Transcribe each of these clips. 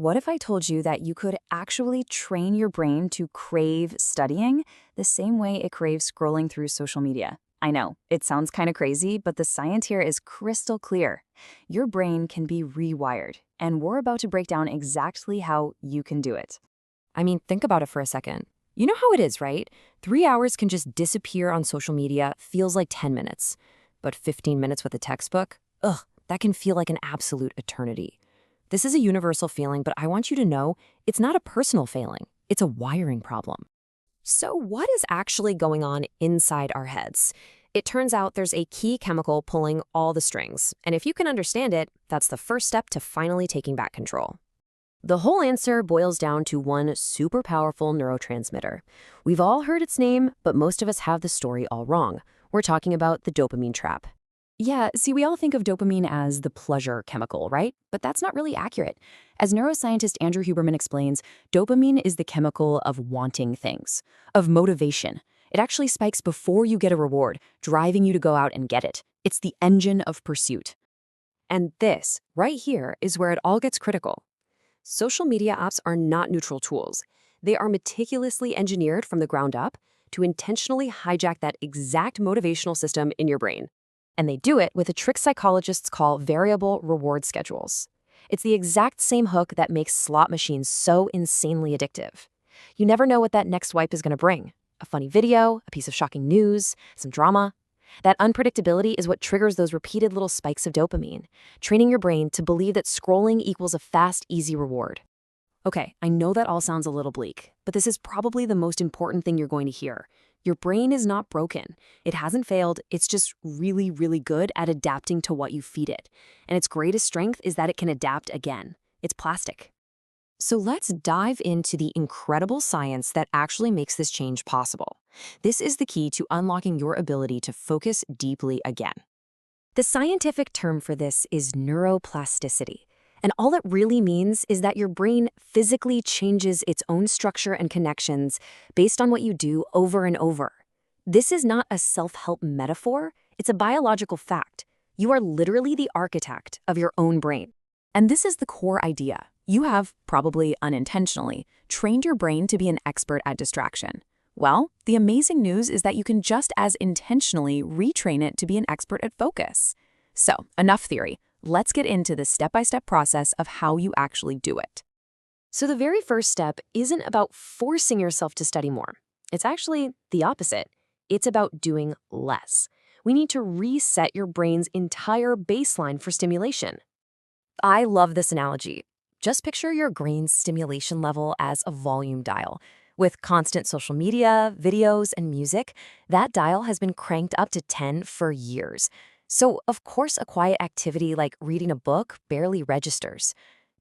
What if I told you that you could actually train your brain to crave studying the same way it craves scrolling through social media? I know, it sounds kind of crazy, but the science here is crystal clear. Your brain can be rewired, and we're about to break down exactly how you can do it. I mean, think about it for a second. You know how it is, right? 3 hours can just disappear on social media, feels like 10 minutes. But 15 minutes with a textbook? Ugh, that can feel like an absolute eternity. This is a universal feeling, but I want you to know it's not a personal failing. It's a wiring problem. So what is actually going on inside our heads? It turns out there's a key chemical pulling all the strings. And if you can understand it, that's the first step to finally taking back control. The whole answer boils down to one super powerful neurotransmitter. We've all heard its name, but most of us have the story all wrong. We're talking about the dopamine trap. Yeah, see, we all think of dopamine as the pleasure chemical, right? But that's not really accurate. As neuroscientist Andrew Huberman explains, dopamine is the chemical of wanting things, of motivation. It actually spikes before you get a reward, driving you to go out and get it. It's the engine of pursuit. And this, right here, is where it all gets critical. Social media apps are not neutral tools. They are meticulously engineered from the ground up to intentionally hijack that exact motivational system in your brain. And they do it with a trick psychologists call variable reward schedules. It's the exact same hook that makes slot machines so insanely addictive. You never know what that next swipe is going to bring. A funny video, a piece of shocking news, some drama. That unpredictability is what triggers those repeated little spikes of dopamine, training your brain to believe that scrolling equals a fast, easy reward. Okay, I know that all sounds a little bleak, but this is probably the most important thing you're going to hear. Your brain is not broken. It hasn't failed. It's just really, really good at adapting to what you feed it. And its greatest strength is that it can adapt again. It's plastic. So let's dive into the incredible science that actually makes this change possible. This is the key to unlocking your ability to focus deeply again. The scientific term for this is neuroplasticity. And all it really means is that your brain physically changes its own structure and connections based on what you do over and over. This is not a self-help metaphor, it's a biological fact. You are literally the architect of your own brain. And this is the core idea. You have, probably unintentionally, trained your brain to be an expert at distraction. Well, the amazing news is that you can just as intentionally retrain it to be an expert at focus. So, enough theory. Let's get into the step-by-step process of how you actually do it. So the very first step isn't about forcing yourself to study more. It's actually the opposite. It's about doing less. We need to reset your brain's entire baseline for stimulation. I love this analogy. Just picture your brain's stimulation level as a volume dial. With constant social media, videos, and music, that dial has been cranked up to 10 for years. So, of course, a quiet activity like reading a book barely registers.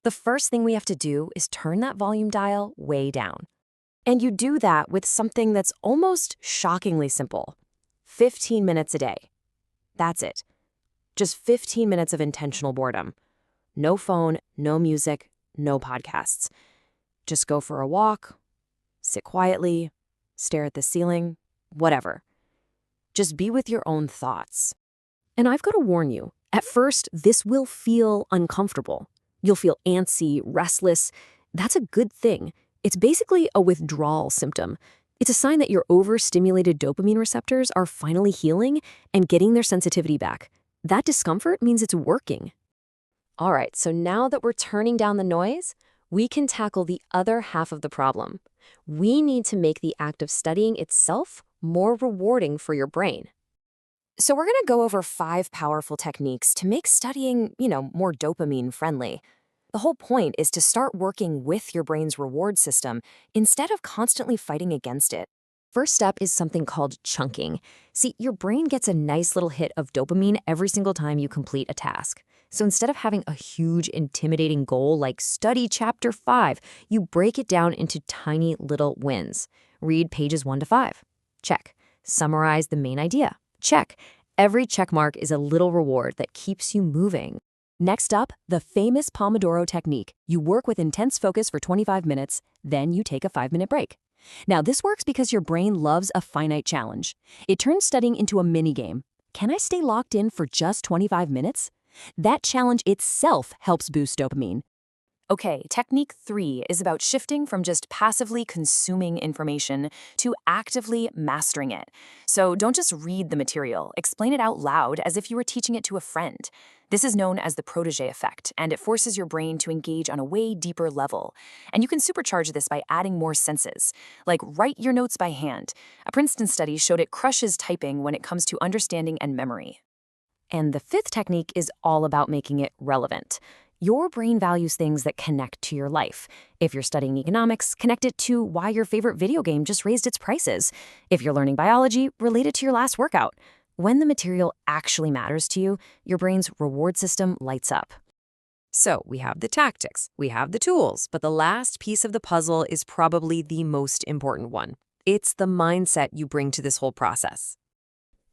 The first thing we have to do is turn that volume dial way down. And you do that with something that's almost shockingly simple. 15 minutes a day. That's it. Just 15 minutes of intentional boredom. No phone, no music, no podcasts. Just go for a walk, sit quietly, stare at the ceiling, whatever. Just be with your own thoughts. And I've got to warn you, at first, this will feel uncomfortable. You'll feel antsy, restless. That's a good thing. It's basically a withdrawal symptom. It's a sign that your overstimulated dopamine receptors are finally healing and getting their sensitivity back. That discomfort means it's working. All right, so now that we're turning down the noise, we can tackle the other half of the problem. We need to make the act of studying itself more rewarding for your brain. So we're going to go over 5 powerful techniques to make studying, more dopamine friendly. The whole point is to start working with your brain's reward system instead of constantly fighting against it. First step is something called chunking. See, your brain gets a nice little hit of dopamine every single time you complete a task. So instead of having a huge, intimidating goal like study chapter 5, you break it down into tiny little wins. Read pages 1 to 5. Check. Summarize the main idea. Check. Every check mark is a little reward that keeps you moving. Next up, the famous Pomodoro technique. You work with intense focus for 25 minutes, then you take a 5-minute break. Now, this works because your brain loves a finite challenge. It turns studying into a mini-game. Can I stay locked in for just 25 minutes? That challenge itself helps boost dopamine. Okay, technique 3 is about shifting from just passively consuming information to actively mastering it. So don't just read the material, explain it out loud as if you were teaching it to a friend. This is known as the protege effect, and it forces your brain to engage on a way deeper level. And you can supercharge this by adding more senses, like write your notes by hand. A Princeton study showed it crushes typing when it comes to understanding and memory. And the fifth technique is all about making it relevant. Your brain values things that connect to your life. If you're studying economics, connect it to why your favorite video game just raised its prices. If you're learning biology, relate it to your last workout. When the material actually matters to you, your brain's reward system lights up. So we have the tactics, we have the tools, but the last piece of the puzzle is probably the most important one. It's the mindset you bring to this whole process.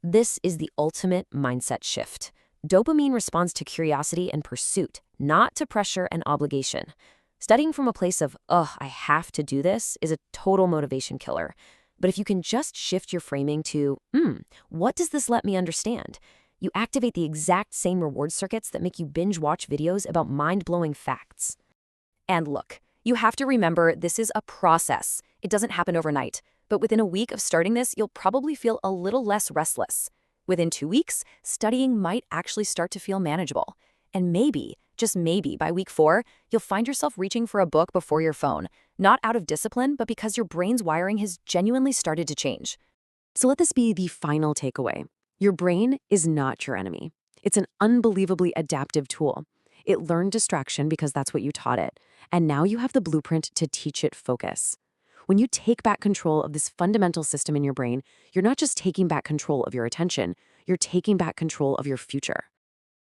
This is the ultimate mindset shift. Dopamine responds to curiosity and pursuit, not to pressure and obligation. Studying from a place of, ugh, I have to do this, is a total motivation killer. But if you can just shift your framing to, what does this let me understand? You activate the exact same reward circuits that make you binge watch videos about mind-blowing facts. And look, you have to remember this is a process. It doesn't happen overnight. But within a week of starting this, you'll probably feel a little less restless. Within 2 weeks, studying might actually start to feel manageable. And maybe, just maybe, by week 4, you'll find yourself reaching for a book before your phone, not out of discipline, but because your brain's wiring has genuinely started to change. So let this be the final takeaway. Your brain is not your enemy. It's an unbelievably adaptive tool. It learned distraction because that's what you taught it. And now you have the blueprint to teach it focus. When you take back control of this fundamental system in your brain, you're not just taking back control of your attention, you're taking back control of your future.